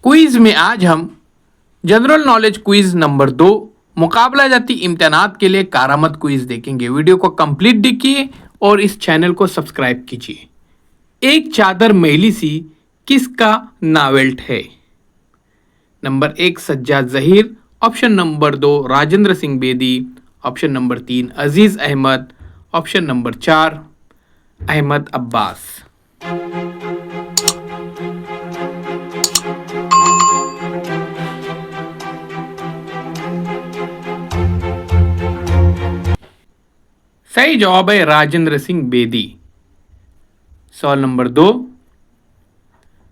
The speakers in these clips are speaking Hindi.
क्विज में आज हम जनरल नॉलेज क्विज नंबर 2 मुकाबला जाती इम्तिहानात के लिए कारामत क्विज देखेंगे। वीडियो को कंप्लीट देखिए और इस चैनल को सब्सक्राइब कीजिए। एक चादर मैली सी किसका नावेल्ट है? Number 1 Sajjad Zaheer, option number 2 Rajinder Singh Bedi, option number 3 अजीज अहमद, ऑप्शन नंबर 4 अहमद अब्बास। सही जवाब है राजेंद्र सिंह बेदी। सवाल नंबर 2,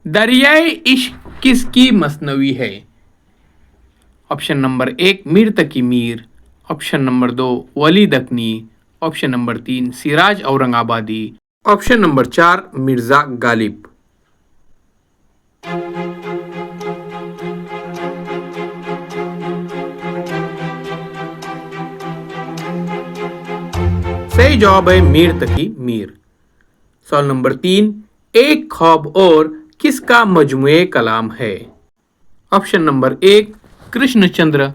दरियाए इश्क किसकी मसनवी है? Option number 1 Mir Taqi Mir, option number 2 Wali Dakani, option number 3 Siraj Aurangabadi, option number 4 Mirza Ghalib. सही जवाब है मीर तकी मीर। सवाल नंबर 3, एक ख्वाब और किसका मजमुए कलाम है? Option number 1 Krishnachandra,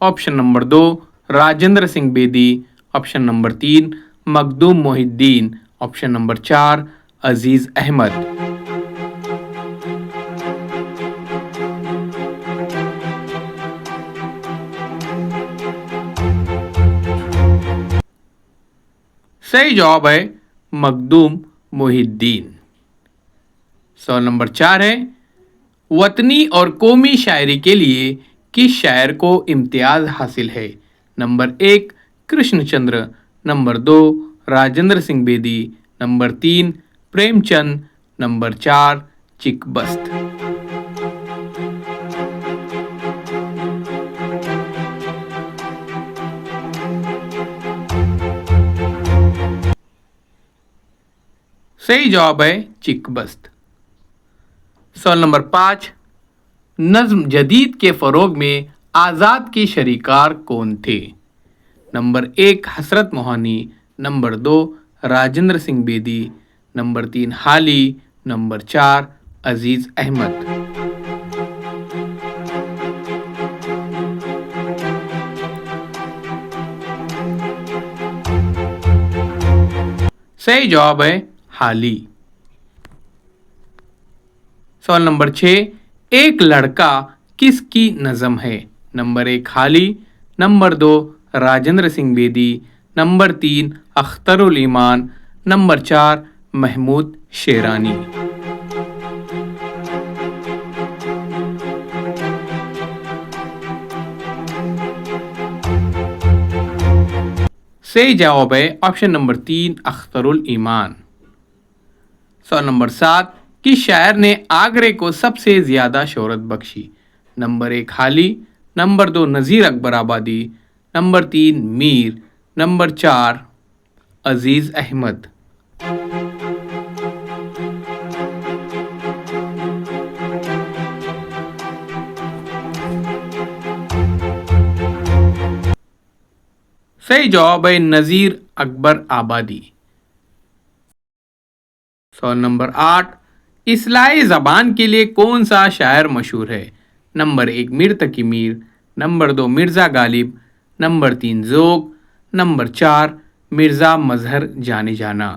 option number 2 Rajinder Singh Bedi, option number 3 Makhdoom Mohiddin, option number 4 Aziz Ahmad. सही जवाब है मखदूम मोहिद्दीन। सवाल नंबर 4 है, वतनी और कौमी शायरी के लिए किस शायर को इम्तियाज हासिल है? Number 1 Krishnachandra, number 2 Rajinder Singh Bedi, number 3 Premchand, number 4 चिकबस्त। सही जवाब है चिकबस्त। सवाल नंबर 5, नज्म जदीद के फरोग में आज़ाद के शरीकार कौन थे? नंबर 1 हसरत मोहानी, नंबर 2 राजेंद्र सिंह बेदी, नंबर 3 हाली, नंबर 4 अजीज अहमद। सही जवाब है हाली। सवाल नंबर 6, एक लड़का किसकी नज़म है? Number 1 Hali, number 2 Rajinder Singh Bedi, number 3 Akhtarul ईमान, नंबर 4 महमूद शेरानी। सही जवाब है ऑप्शन नंबर 3 अख्तरुल ईमान। सवाल नंबर 7, किस शायर ने आगरे को सबसे ज्यादा शोहरत बख्शी? नंबर 1 हाली, नंबर 2 नज़ीर अकबर आबादी, नंबर 3 मीर, नंबर 4 अजीज अहमद। सही जवाब है नज़ीर अकबर आबादी। सवाल नंबर 8, इस्लाही ज़बान के लिए कौन सा शायर मशहूर है? Number 1 Mir Taqi Mir, number 2 Mirza Ghalib, number 3 Zauq, number 4 Mirza Mazhar Jan-e Janan.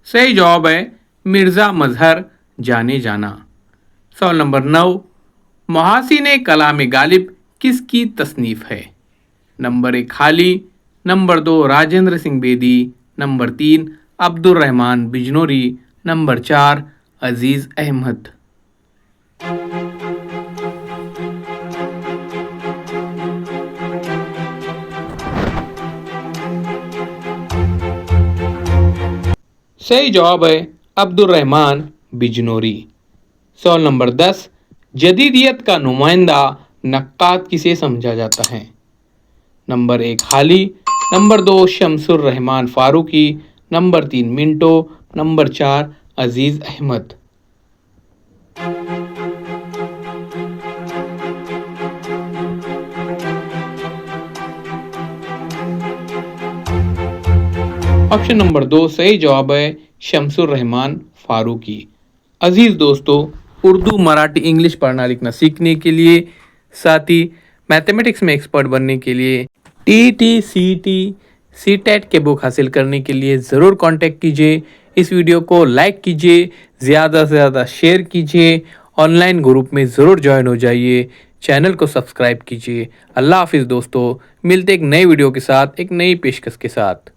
सही जवाब है मिर्ज़ा मजहर जाने जाना। सवाल नंबर 9, मुहासिन कलाम गालिब किसकी तसनीफ़ है? Number 1 Hali, number 2 Rajinder Singh Bedi, number 3 Abdurrahman Bijnori, number 4 Aziz Ahmad. सही जवाब है अब्दुर्रहमान बिजनोरी। सवाल नंबर 10, जदीदियत का नुमाइंदा नक्काद किसे समझा जाता है? Number 1 Hali, number 2 Shamsur Rahman Faruqi, number 3 Minto, number 4 Aziz Ahmad. Option number 2 सही जवाब है शमसुर रहमान फारूकी। अजीज दोस्तों, उर्दू, मराठी, इंग्लिश पढ़ना लिखना सीखने के लिए, साथ ही मैथमेटिक्स में एक्सपर्ट बनने के लिए, टीईटी, सीईटी, सीटेट के बुक हासिल करने के लिए ज़रूर कांटेक्ट कीजिए। इस वीडियो को लाइक कीजिए, ज़्यादा से ज़्यादा शेयर कीजिए, ऑनलाइन ग्रुप में ज़रूर ज्वाइन हो जाइए, चैनल को सब्सक्राइब कीजिए। अल्लाह हाफिज़ दोस्तों, मिलते एक नई वीडियो के साथ, एक नई पेशकश के साथ।